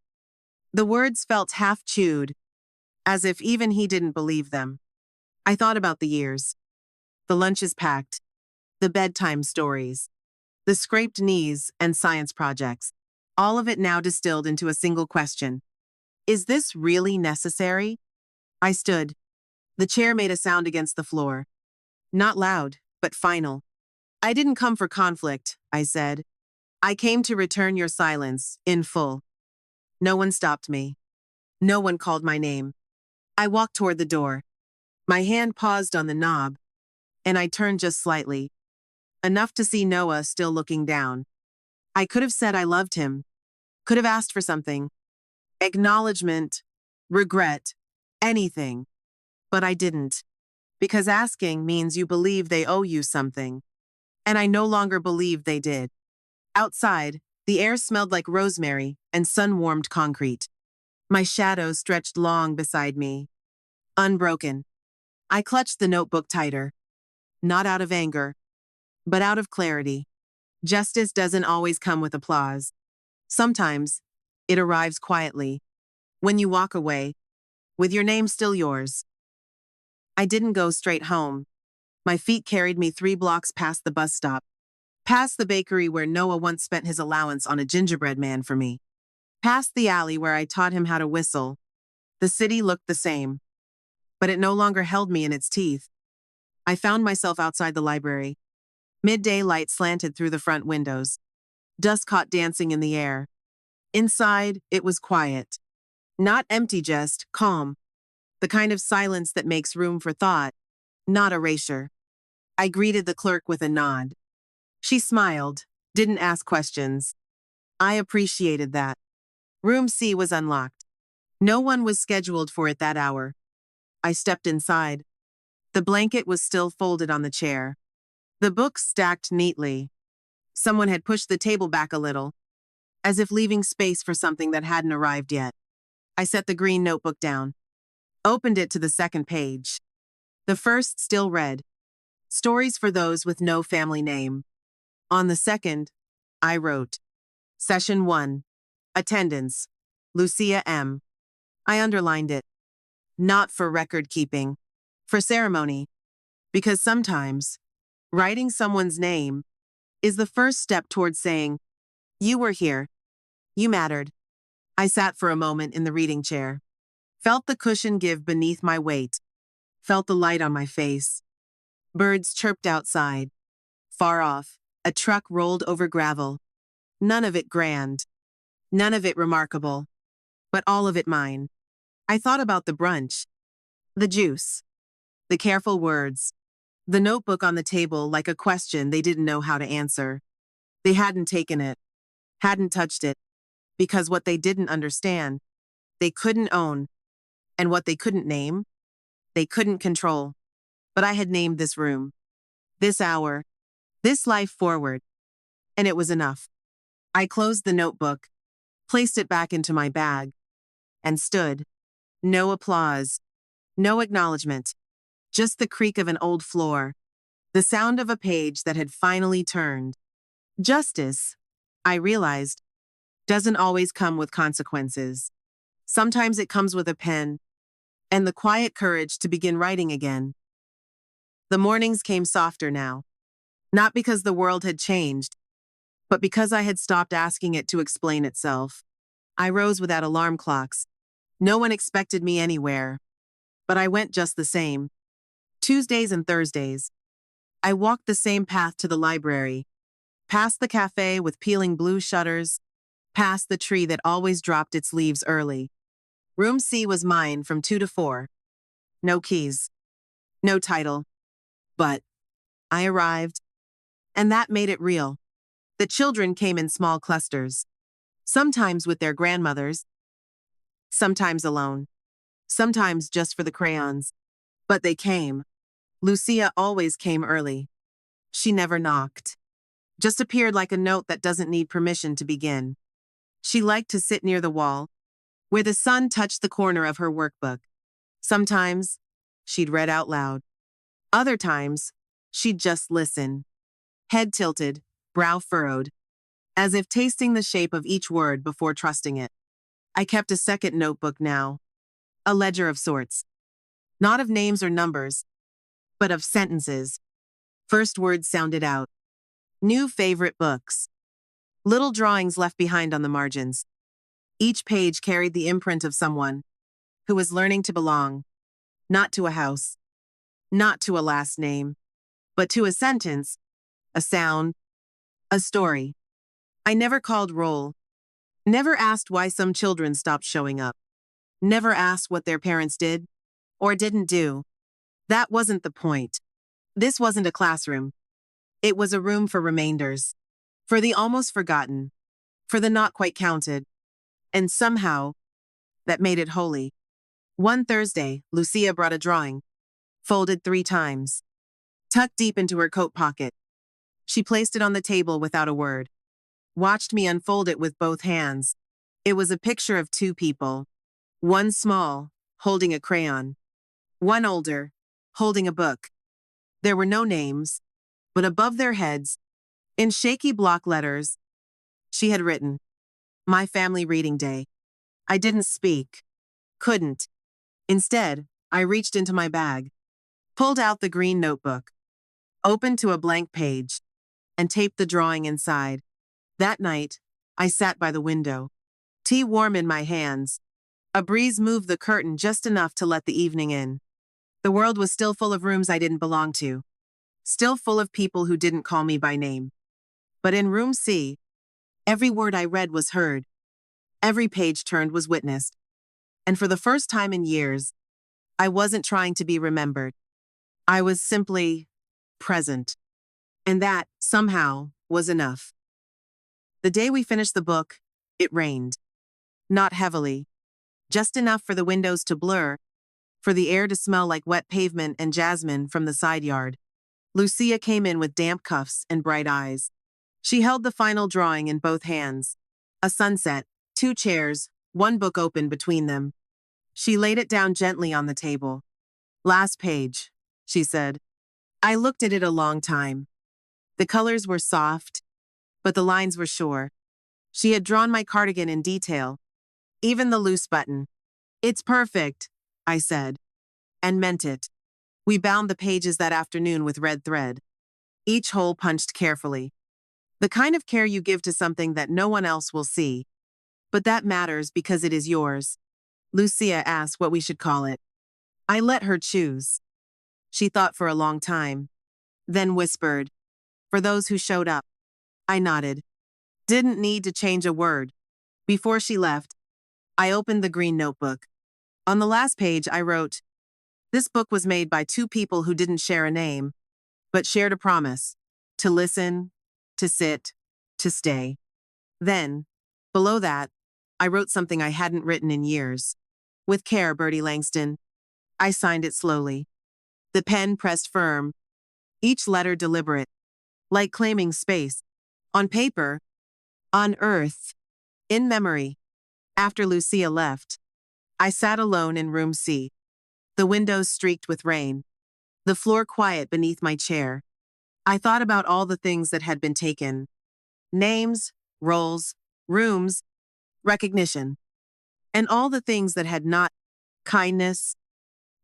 The words felt half-chewed, as if even he didn't believe them. I thought about the years. The lunches packed, the bedtime stories, the scraped knees and science projects. All of it now distilled into a single question. Is this really necessary? I stood. The chair made a sound against the floor. Not loud, but final. I didn't come for conflict, I said. I came to return your silence, in full. No one stopped me. No one called my name. I walked toward the door. My hand paused on the knob, and I turned just slightly. Enough to see Noah still looking down. I could have said I loved him. Could have asked for something. Acknowledgement, regret, anything. But I didn't. Because asking means you believe they owe you something. And I no longer believed they did. Outside, the air smelled like rosemary and sun-warmed concrete. My shadow stretched long beside me. Unbroken. I clutched the notebook tighter. Not out of anger, but out of clarity. Justice doesn't always come with applause. Sometimes, it arrives quietly. When you walk away, with your name still yours. I didn't go straight home. My feet carried me 3 blocks past the bus stop. Past the bakery where Noah once spent his allowance on a gingerbread man for me. Past the alley where I taught him how to whistle. The city looked the same, but it no longer held me in its teeth. I found myself outside the library. Midday light slanted through the front windows. Dust caught dancing in the air. Inside, it was quiet. Not empty, just calm. The kind of silence that makes room for thought, not erasure. I greeted the clerk with a nod. She smiled, didn't ask questions. I appreciated that. Room C was unlocked. No one was scheduled for it that hour. I stepped inside. The blanket was still folded on the chair. The books stacked neatly. Someone had pushed the table back a little, as if leaving space for something that hadn't arrived yet. I set the green notebook down. Opened it to the second page. The first still read, Stories for Those with No Family Name. On the second, I wrote, Session 1. Attendance. Lucía M. I underlined it. Not for record keeping. For ceremony. Because sometimes, writing someone's name is the first step towards saying, you were here. You mattered. I sat for a moment in the reading chair. Felt the cushion give beneath my weight. Felt the light on my face. Birds chirped outside. Far off, a truck rolled over gravel. None of it grand. None of it remarkable. But all of it mine. I thought about the brunch. The juice. The careful words. The notebook on the table like a question they didn't know how to answer. They hadn't taken it. Hadn't touched it. Because what they didn't understand, they couldn't own. And what they couldn't name, they couldn't control. But I had named this room, this hour, this life forward. And it was enough. I closed the notebook, placed it back into my bag, and stood. No applause, no acknowledgement, just the creak of an old floor, the sound of a page that had finally turned. Justice, I realized, doesn't always come with consequences. Sometimes it comes with a pen and the quiet courage to begin writing again. The mornings came softer now, not because the world had changed, but because I had stopped asking it to explain itself. I rose without alarm clocks. No one expected me anywhere, but I went just the same. Tuesdays and Thursdays. I walked the same path to the library, past the cafe with peeling blue shutters, past the tree that always dropped its leaves early. Room C was mine from 2 to 4. No keys. No title. But I arrived, and that made it real. The children came in small clusters, sometimes with their grandmothers, sometimes alone, sometimes just for the crayons. But they came. Lucía always came early. She never knocked. Just appeared like a note that doesn't need permission to begin. She liked to sit near the wall, where the sun touched the corner of her workbook. Sometimes, she'd read out loud. Other times, she'd just listen. Head tilted, brow furrowed, as if tasting the shape of each word before trusting it. I kept a second notebook now, a ledger of sorts. Not of names or numbers, but of sentences. First words sounded out. New favorite books. Little drawings left behind on the margins. Each page carried the imprint of someone who was learning to belong. Not to a house, not to a last name, but to a sentence, a sound, a story. I never called roll, never asked why some children stopped showing up, never asked what their parents did or didn't do. That wasn't the point. This wasn't a classroom. It was a room for remainders, for the almost forgotten, for the not quite counted, and somehow that made it holy. One Thursday, Lucía brought a drawing, folded 3 times, tucked deep into her coat pocket. She placed it on the table without a word, watched me unfold it with both hands. It was a picture of 2 people, one small, holding a crayon, one older, holding a book. There were no names, but above their heads, in shaky block letters, she had written, "My family reading day." I didn't speak, couldn't. Instead, I reached into my bag, pulled out the green notebook, opened to a blank page, and taped the drawing inside. That night, I sat by the window, tea warm in my hands. A breeze moved the curtain just enough to let the evening in. The world was still full of rooms I didn't belong to, still full of people who didn't call me by name. But in room C, every word I read was heard, every page turned was witnessed. And for the first time in years, I wasn't trying to be remembered. I was simply present. And that, somehow, was enough. The day we finished the book, it rained. Not heavily, just enough for the windows to blur, for the air to smell like wet pavement and jasmine from the side yard. Lucía came in with damp cuffs and bright eyes. She held the final drawing in both hands. A sunset, 2 chairs, 1 book open between them. She laid it down gently on the table. "Last page," she said. I looked at it a long time. The colors were soft, but the lines were sure. She had drawn my cardigan in detail, even the loose button. "It's perfect," I said, and meant it. We bound the pages that afternoon with red thread, each hole punched carefully. The kind of care you give to something that no one else will see. But that matters because it is yours. Lucía asked what we should call it. I let her choose. She thought for a long time, then whispered, "For those who showed up." I nodded. Didn't need to change a word. Before she left, I opened the green notebook. On the last page, I wrote, "This book was made by 2 people who didn't share a name, but shared a promise, to listen, to sit, to stay." Then, below that, I wrote something I hadn't written in years. "With care, Birdie Langston." I signed it slowly. The pen pressed firm, each letter deliberate, like claiming space. On paper, on earth, in memory. After Lucía left, I sat alone in room C. The windows streaked with rain, the floor quiet beneath my chair. I thought about all the things that had been taken. Names, roles, rooms, recognition. And all the things that had not: kindness,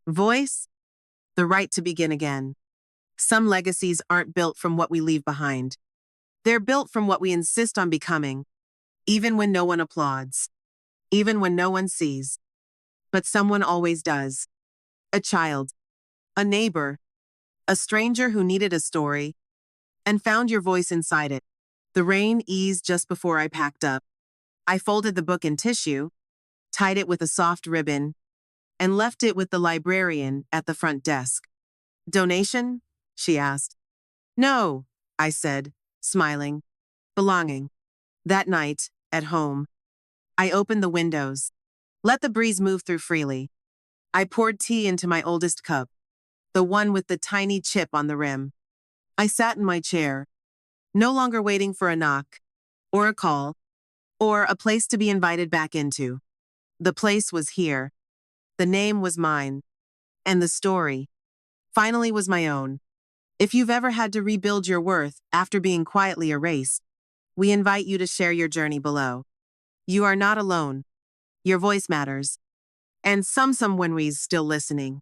voice, the right to begin again. Some legacies aren't built from what we leave behind. They're built from what we insist on becoming, even when no one applauds, even when no one sees. But someone always does. A child, a neighbor, a stranger who needed a story and found your voice inside it. The rain eased just before I packed up. I folded the book in tissue, tied it with a soft ribbon, and left it with the librarian at the front desk. "Donation?" she asked. "No," I said, smiling. "Belonging." That night, at home, I opened the windows, let the breeze move through freely. I poured tea into my oldest cup, the one with the tiny chip on the rim. I sat in my chair, no longer waiting for a knock, or a call, or a place to be invited back into. The place was here. The name was mine. And the story, finally, was my own. If you've ever had to rebuild your worth after being quietly erased, we invite you to share your journey below. You are not alone. Your voice matters. And someone's still listening.